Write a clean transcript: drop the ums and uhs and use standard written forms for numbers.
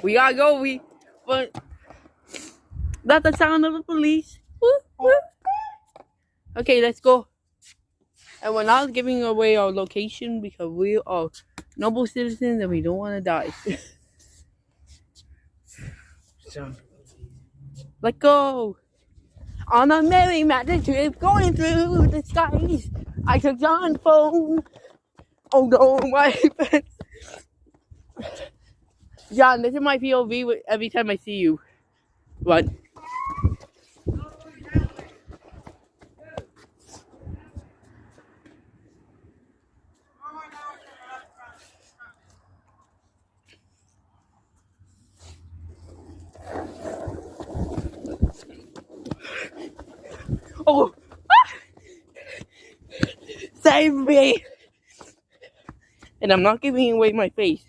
We gotta go. But that's the sound of the police. Woo, woo. Okay, let's go. And we're not giving away our location because we are noble citizens and we don't want to die. Let's go. On a merry magic trip going through the skies. I took John's phone. Oh no, my friend. John, this is my POV every time I see you. Run. Oh! Save me! And I'm not giving away my face.